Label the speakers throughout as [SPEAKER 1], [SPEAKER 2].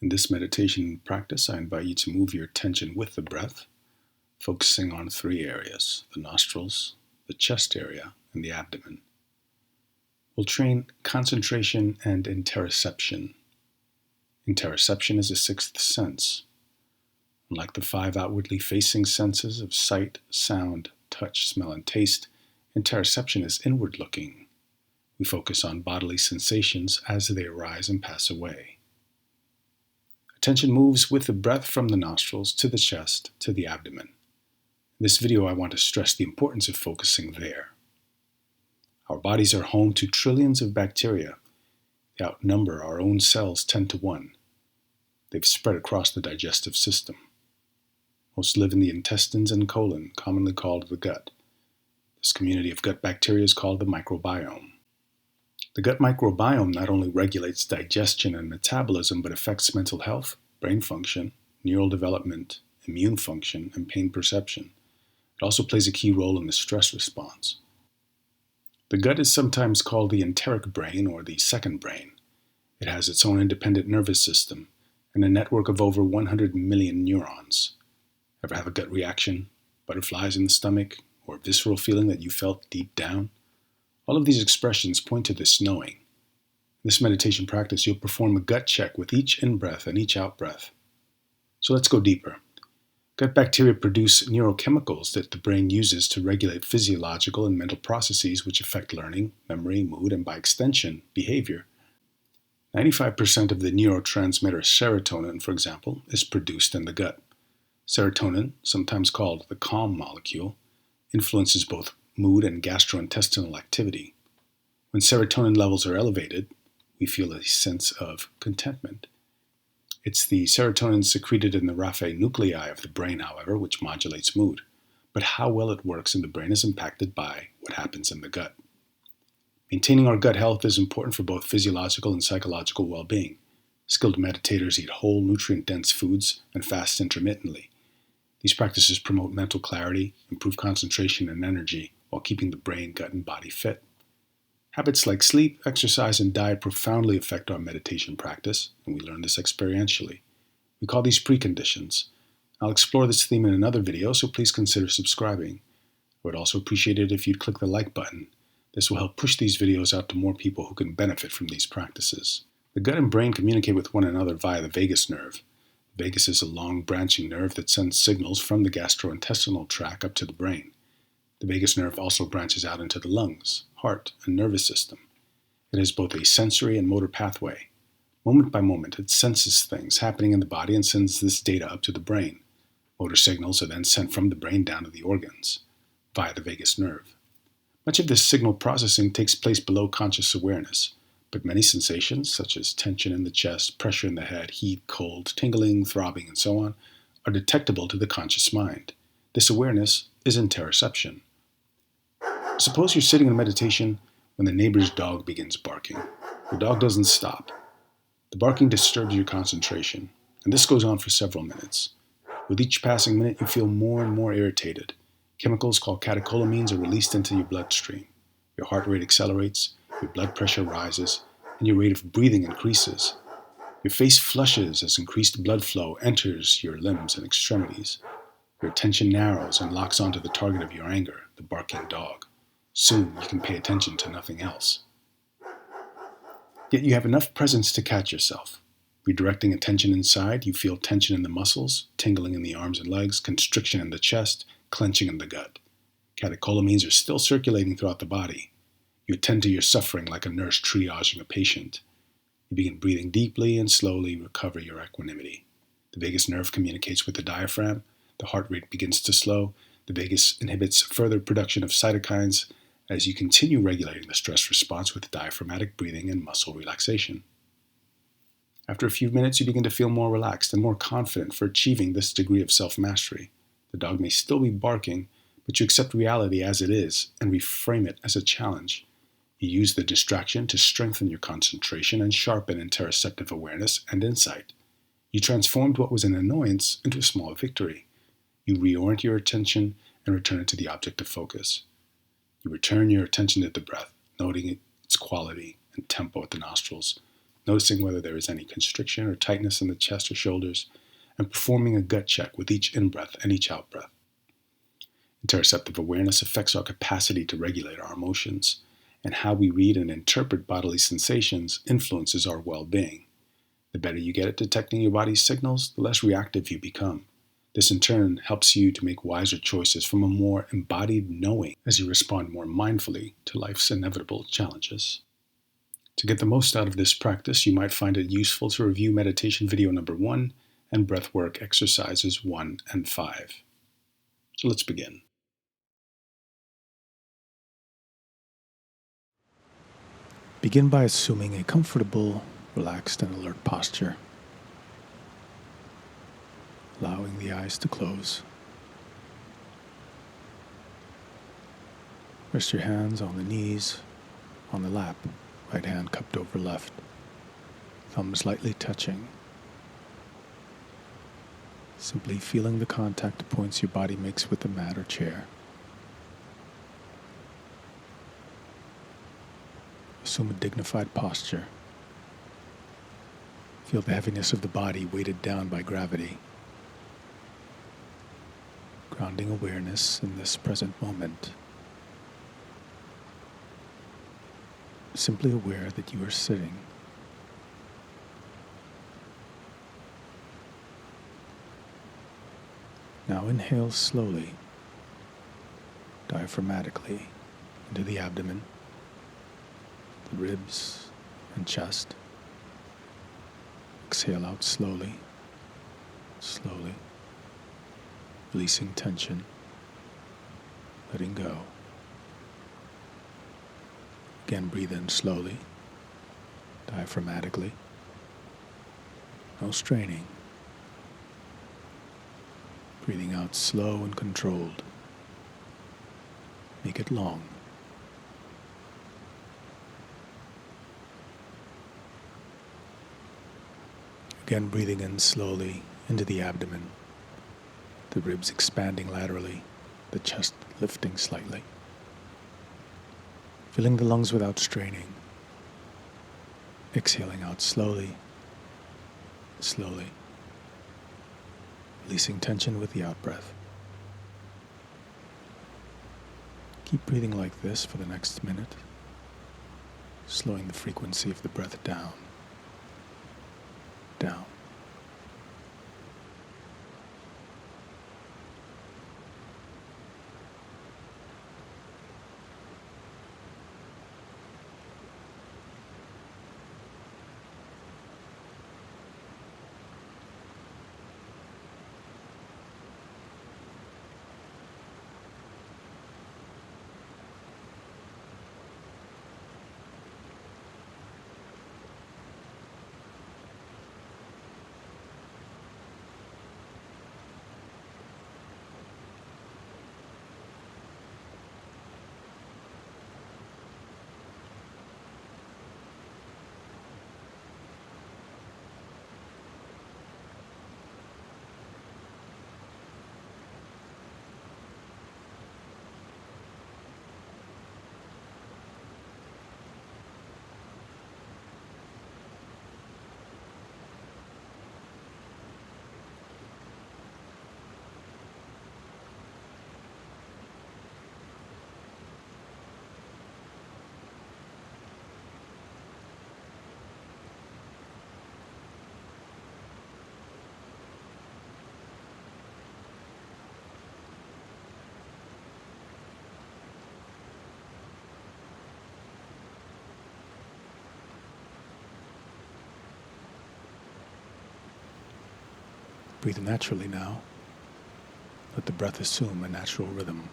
[SPEAKER 1] In this meditation practice, I invite you to move your attention with the breath, focusing on three areas: the nostrils, the chest area, and the abdomen. We'll train concentration and interoception. Interoception is a sixth sense. Unlike the five outwardly facing senses of sight, sound, touch, smell, and taste, interoception is inward looking. We focus on bodily sensations as they arise and pass away. Attention moves with the breath from the nostrils to the chest to the abdomen. In this video, I want to stress the importance of focusing there. Our bodies are home to trillions of bacteria. They outnumber our own cells 10 to 1. They've spread across the digestive system. Most live in the intestines and colon, commonly called the gut. This community of gut bacteria is called the microbiome. The gut microbiome not only regulates digestion and metabolism, but affects mental health, brain function, neural development, immune function, and pain perception. It also plays a key role in the stress response. The gut is sometimes called the enteric brain or the second brain. It has its own independent nervous system and a network of over 100 million neurons. Ever have a gut reaction, butterflies in the stomach, or a visceral feeling that you felt deep down? All of these expressions point to this knowing. In this meditation practice, you'll perform a gut check with each in-breath and each out-breath. So let's go deeper. Gut bacteria produce neurochemicals that the brain uses to regulate physiological and mental processes which affect learning, memory, mood, and by extension, behavior. 95% of the neurotransmitter serotonin, for example, is produced in the gut. Serotonin, sometimes called the calm molecule, influences both mood and gastrointestinal activity. When serotonin levels are elevated, we feel a sense of contentment. It's the serotonin secreted in the raphe nuclei of the brain, however, which modulates mood. But how well it works in the brain is impacted by what happens in the gut. Maintaining our gut health is important for both physiological and psychological well-being. Skilled meditators eat whole, nutrient-dense foods and fast intermittently. These practices promote mental clarity, improve concentration and energy, while keeping the brain, gut, and body fit. Habits like sleep, exercise, and diet profoundly affect our meditation practice, and we learn this experientially. We call these preconditions. I'll explore this theme in another video, so please consider subscribing. I would also appreciate it if you'd click the like button. This will help push these videos out to more people who can benefit from these practices. The gut and brain communicate with one another via the vagus nerve. The vagus is a long branching nerve that sends signals from the gastrointestinal tract up to the brain. The vagus nerve also branches out into the lungs, heart, and nervous system. It has both a sensory and motor pathway. Moment by moment, it senses things happening in the body and sends this data up to the brain. Motor signals are then sent from the brain down to the organs, via the vagus nerve. Much of this signal processing takes place below conscious awareness, but many sensations, such as tension in the chest, pressure in the head, heat, cold, tingling, throbbing, and so on, are detectable to the conscious mind. This awareness is interoception. Suppose you're sitting in meditation when the neighbor's dog begins barking. The dog doesn't stop. The barking disturbs your concentration, and this goes on for several minutes. With each passing minute, you feel more and more irritated. Chemicals called catecholamines are released into your bloodstream. Your heart rate accelerates, your blood pressure rises, and your rate of breathing increases. Your face flushes as increased blood flow enters your limbs and extremities. Your attention narrows and locks onto the target of your anger, the barking dog. Soon you can pay attention to nothing else. Yet you have enough presence to catch yourself. Redirecting attention inside, you feel tension in the muscles, tingling in the arms and legs, constriction in the chest, clenching in the gut. Catecholamines are still circulating throughout the body. You attend to your suffering like a nurse triaging a patient. You begin breathing deeply and slowly recover your equanimity. The vagus nerve communicates with the diaphragm. The heart rate begins to slow. The vagus inhibits further production of cytokines as you continue regulating the stress response with diaphragmatic breathing and muscle relaxation. After a few minutes, you begin to feel more relaxed and more confident for achieving this degree of self-mastery. The dog may still be barking, but you accept reality as it is and reframe it as a challenge. You use the distraction to strengthen your concentration and sharpen interoceptive awareness and insight. You transformed what was an annoyance into a small victory. You reorient your attention and return it to the object of focus. You return your attention to the breath, noting its quality and tempo at the nostrils, noticing whether there is any constriction or tightness in the chest or shoulders, and performing a gut check with each in-breath and each out-breath. Interoceptive awareness affects our capacity to regulate our emotions, and how we read and interpret bodily sensations influences our well-being. The better you get at detecting your body's signals, the less reactive you become. This in turn helps you to make wiser choices from a more embodied knowing as you respond more mindfully to life's inevitable challenges. To get the most out of this practice, you might find it useful to review meditation video number 1 and breathwork exercises 1 and 5. So let's begin. Begin by assuming a comfortable, relaxed, and alert posture, allowing the eyes to close. Rest your hands on the knees, on the lap, right hand cupped over left, thumbs lightly touching. Simply feeling the contact points your body makes with the mat or chair. Assume a dignified posture. Feel the heaviness of the body weighted down by gravity. Grounding awareness in this present moment. Simply aware that you are sitting. Now inhale slowly, diaphragmatically, into the abdomen, the ribs and chest. Exhale out slowly, slowly, releasing tension, letting go. Again, breathe in slowly, diaphragmatically, no straining. Breathing out slow and controlled. Make it long. Again, breathing in slowly into the abdomen, the ribs expanding laterally, the chest lifting slightly. Filling the lungs without straining. Exhaling out slowly, slowly. Releasing tension with the out-breath. Keep breathing like this for the next minute, slowing the frequency of the breath down, down. Breathe naturally now. Let the breath assume a natural rhythm.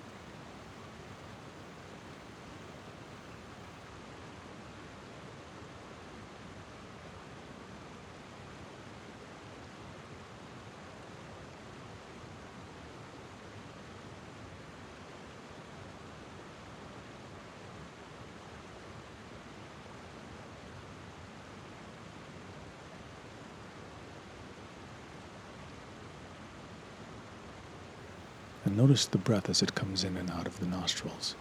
[SPEAKER 1] And notice the breath as it comes in and out of the nostrils.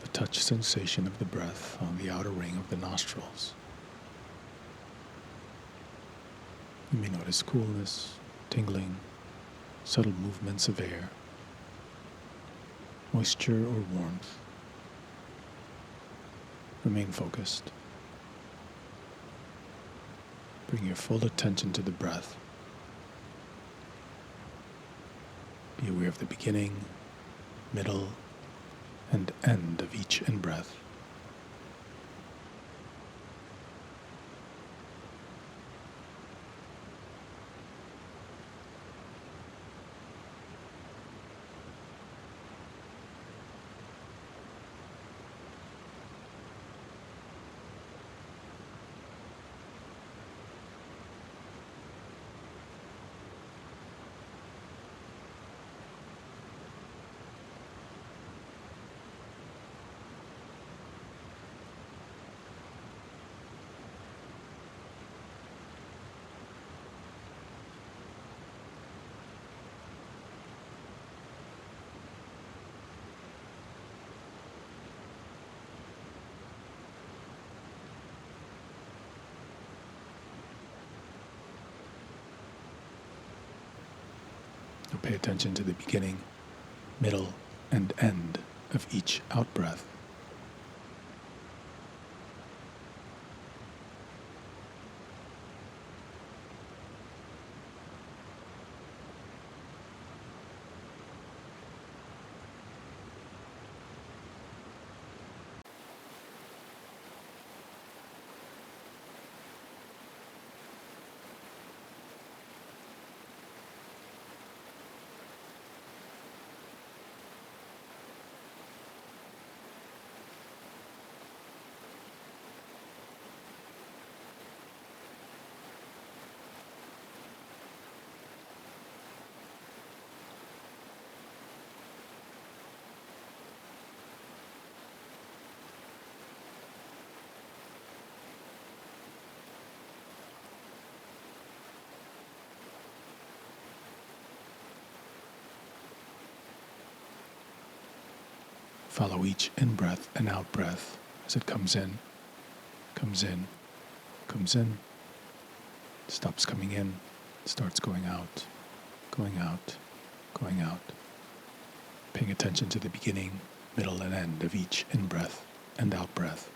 [SPEAKER 1] The touch sensation of the breath on the outer ring of the nostrils. You may notice coolness, tingling, subtle movements of air, moisture or warmth. Remain focused. Bring your full attention to the breath. Be aware of the beginning, middle, and end of each in-breath. Now pay attention to the beginning, middle, and end of each out-breath. Follow each in-breath and out-breath as it comes in, comes in, comes in, stops coming in, starts going out, going out, going out. Paying attention to the beginning, middle, and end of each in-breath and out-breath.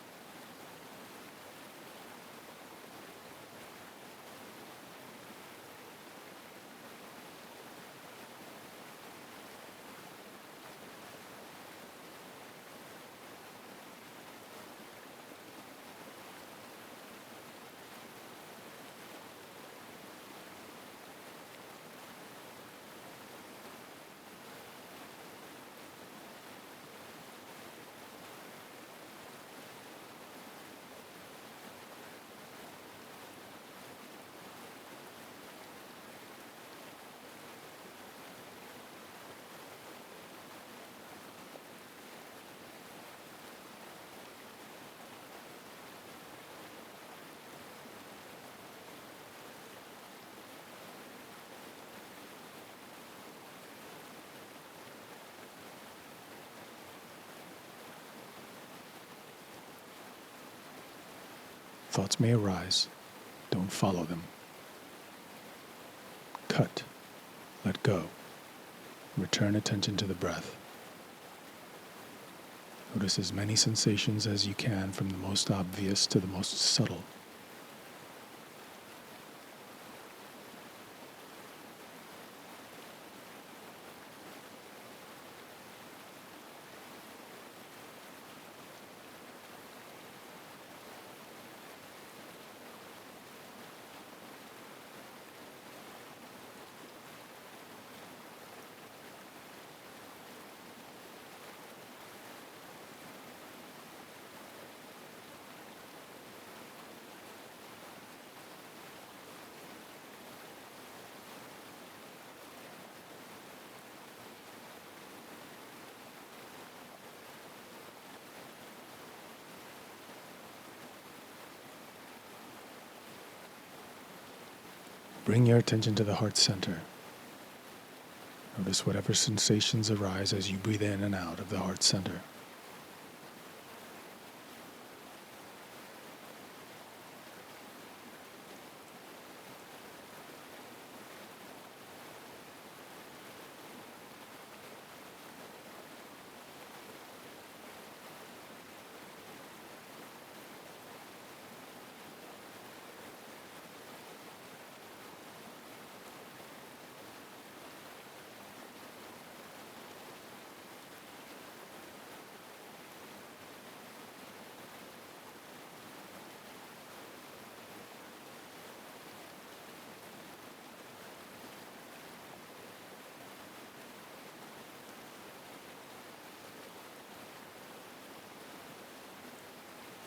[SPEAKER 1] Thoughts may arise. Don't follow them. Cut. Let go. Return attention to the breath. Notice as many sensations as you can, from the most obvious to the most subtle. Bring your attention to the heart center. Notice whatever sensations arise as you breathe in and out of the heart center.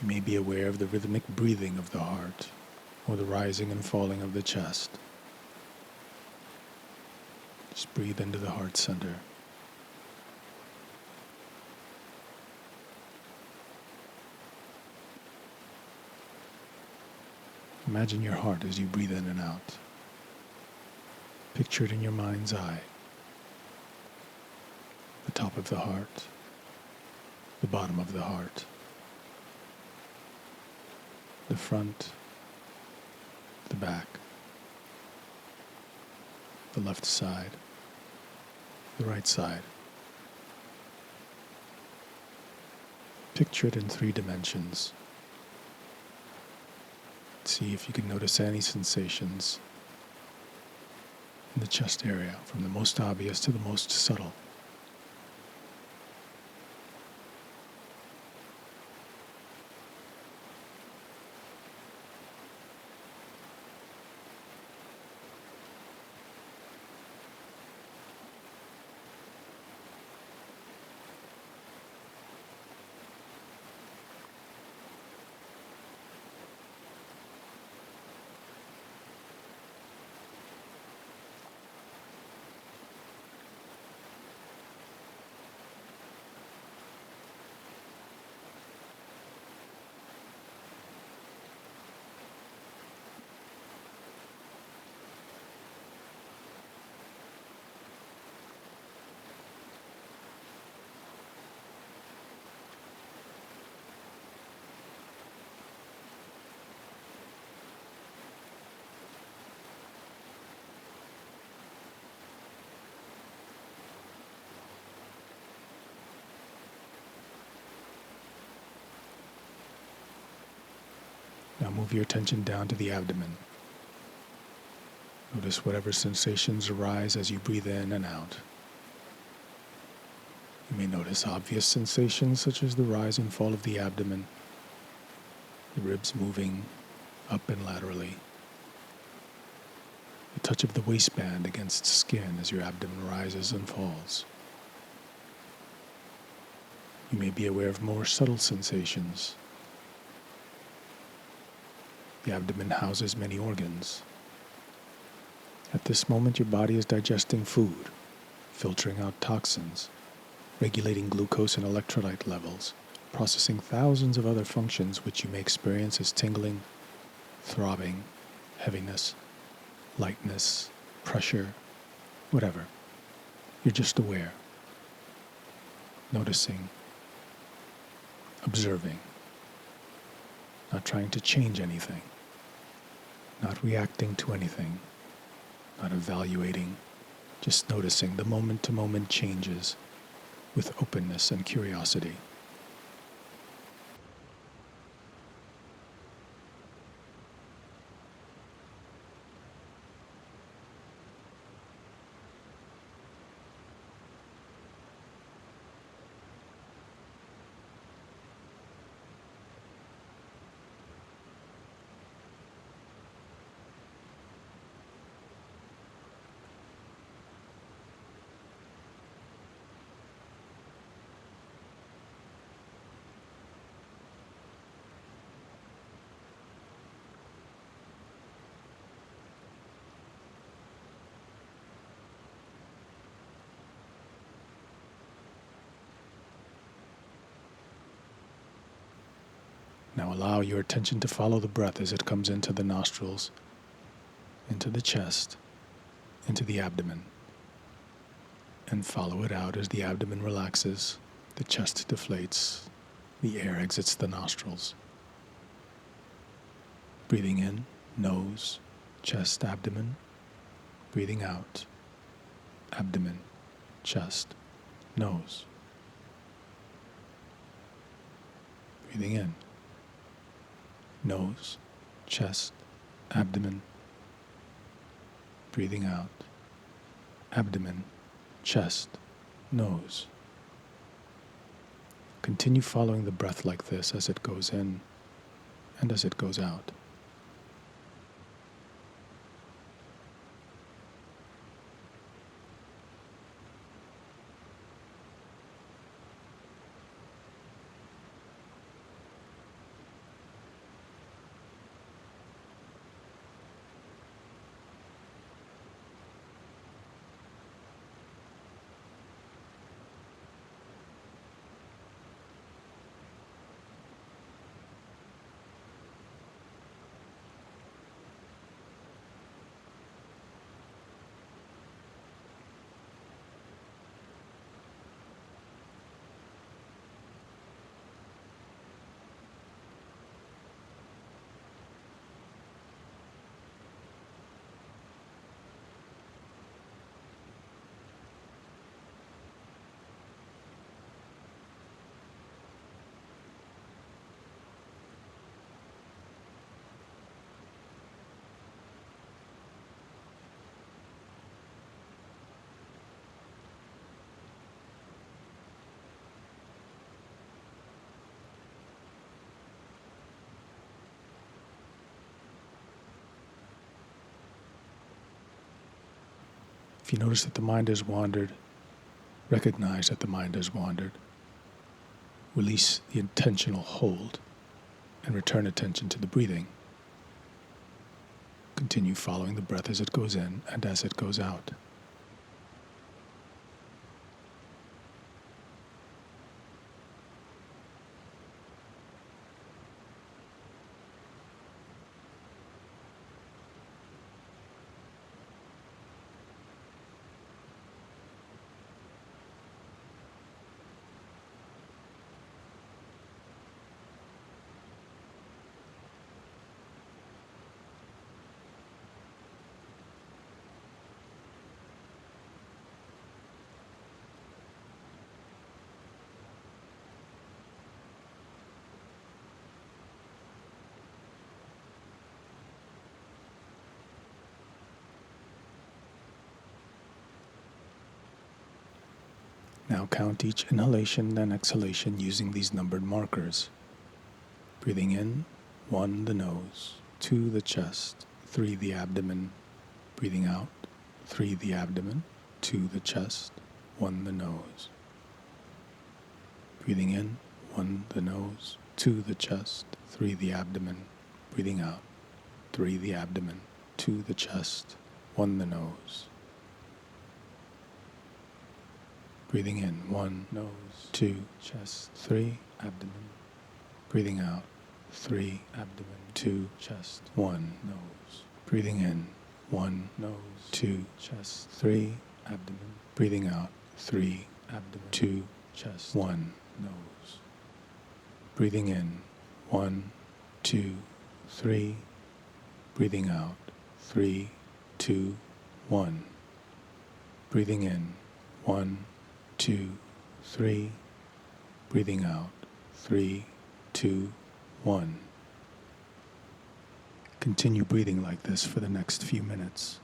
[SPEAKER 1] You may be aware of the rhythmic breathing of the heart, or the rising and falling of the chest. Just breathe into the heart center. Imagine your heart as you breathe in and out. Picture it in your mind's eye. The top of the heart, the bottom of the heart, the front, the back, the left side, the right side. Picture it in 3 dimensions. See if you can notice any sensations in the chest area, from the most obvious to the most subtle. Now move your attention down to the abdomen. Notice whatever sensations arise as you breathe in and out. You may notice obvious sensations such as the rise and fall of the abdomen, the ribs moving up and laterally, the touch of the waistband against skin as your abdomen rises and falls. You may be aware of more subtle sensations. The abdomen houses many organs. At this moment, your body is digesting food, filtering out toxins, regulating glucose and electrolyte levels, processing thousands of other functions which you may experience as tingling, throbbing, heaviness, lightness, pressure, whatever. You're just aware, noticing, observing, not trying to change anything, not reacting to anything, not evaluating, just noticing the moment-to-moment changes with openness and curiosity. Now allow your attention to follow the breath as it comes into the nostrils, into the chest, into the abdomen, and follow it out as the abdomen relaxes, the chest deflates, the air exits the nostrils. Breathing in, nose, chest, abdomen. Breathing out, abdomen, chest, nose. Breathing in, nose, chest, abdomen. Breathing out, abdomen, chest, nose. Continue following the breath like this as it goes in and as it goes out. If you notice that the mind has wandered, recognize that the mind has wandered. Release the intentional hold and return attention to the breathing. Continue following the breath as it goes in and as it goes out. Now count each inhalation and exhalation using these numbered markers. Breathing in, 1 the nose, 2 the chest, 3 the abdomen. Breathing out, 3 the abdomen, 2 the chest, 1 the nose. Breathing in, 1 the nose, 2 the chest, 3 the abdomen. Breathing out, 3 the abdomen, 2 the chest, 1 the nose. Breathing in, 1 nose, 2 chest, 3 abdomen. Breathing out, 3 abdomen, 2 chest, 1 nose. Breathing in, 1 nose, 2 chest, 3 abdomen. Breathing out, 3 abdomen, 2 chest, 1 nose. Breathing in, 1, 2, 3. Breathing out, 3, 2, 1. Breathing in, 1, 2, 3. Breathing out, 3, 2, 1. Continue breathing like this for the next few minutes.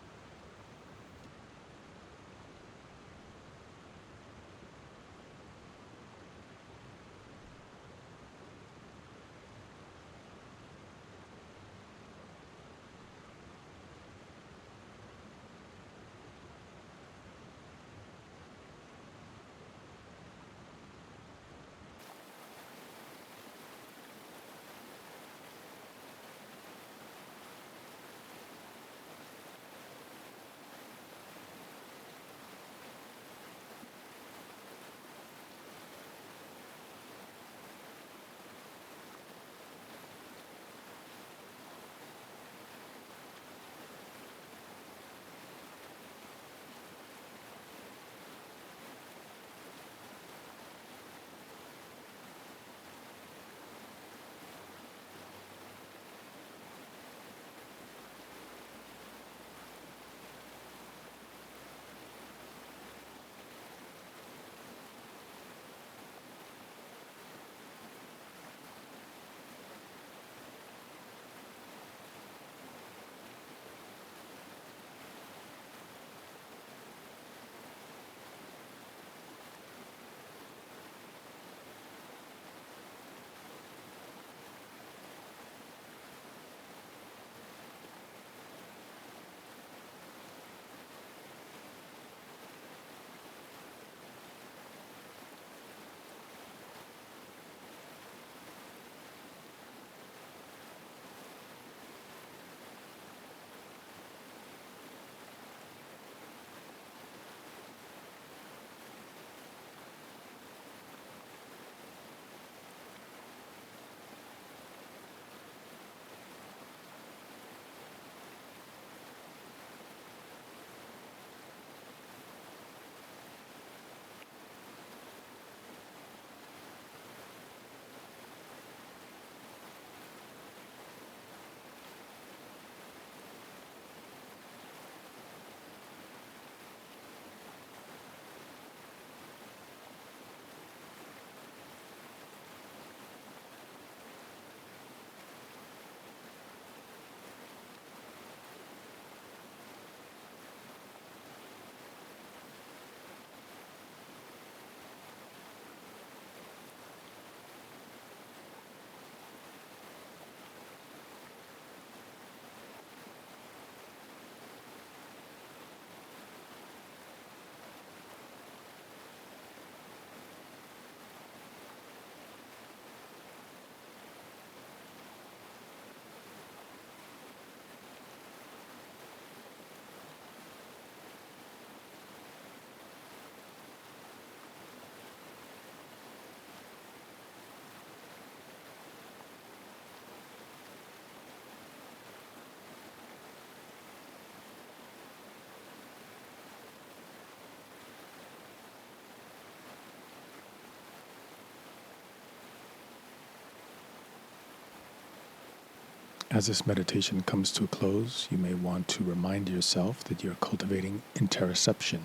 [SPEAKER 2] As this meditation comes to a close, you may want to remind yourself that you're cultivating interoception,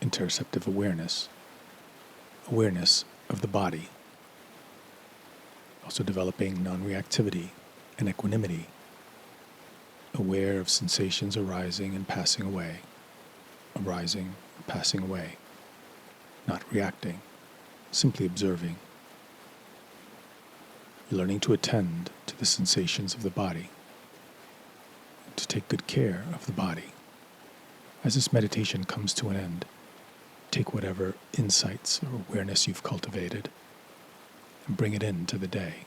[SPEAKER 2] interoceptive awareness, awareness of the body, also developing non-reactivity and equanimity, aware of sensations arising and passing away, arising and passing away, not reacting, simply observing. You're learning to attend to the sensations of the body, to take good care of the body. As this meditation comes to an end, take whatever insights or awareness you've cultivated and bring it into the day.